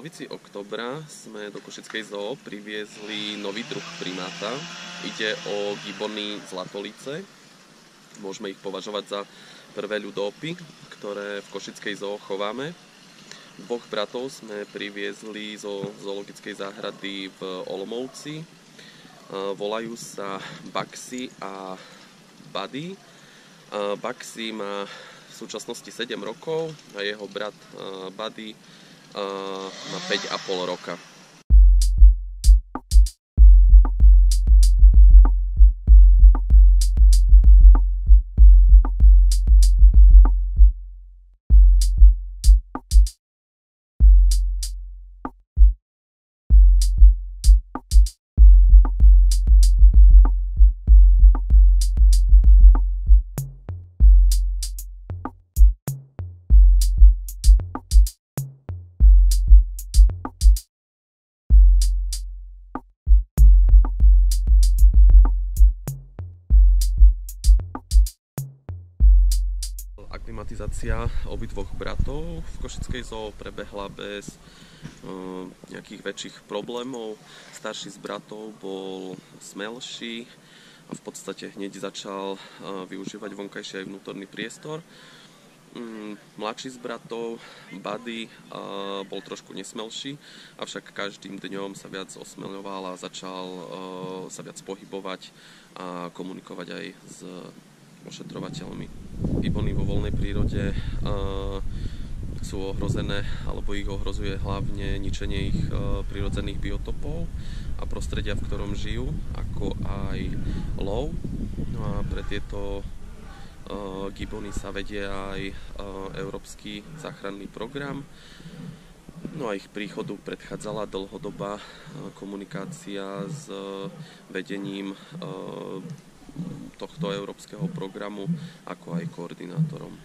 polovici októbra sme do Košickej zoo priviezli nový druh primáta. Ide o gibbony zlatolice. Môžeme ich považovať za prvé ľudópy, ktoré v Košickej zoo chováme. Dvoch bratov sme priviezli zo zoologickej záhrady v Olomouci. Volajú sa Baxi a Buddy. Baxi má v súčasnosti 7 rokov a jeho brat Buddy má 5,5 roka. Aklimatizácia obidvoch bratov v Košickej zoo prebehla bez nejakých väčších problémov. Starší z bratov bol smelší a v podstate hneď začal využívať vonkajší aj vnútorný priestor. Mladší z bratov, Buddy, bol trošku nesmelší, avšak každým dňom sa viac osmeľoval a začal sa viac pohybovať a komunikovať aj s ošetrovateľmi. Gibbony vo voľnej prírode sú ohrozené, alebo ich ohrozuje hlavne ničenie ich prírodzených biotopov a prostredia, v ktorom žijú, ako aj lov. No a pre tieto gibbony sa vedie aj Európsky záchranný program. No a ich príchodu predchádzala dlhodobá komunikácia s vedením tohto európskeho programu, ako aj koordinátorom.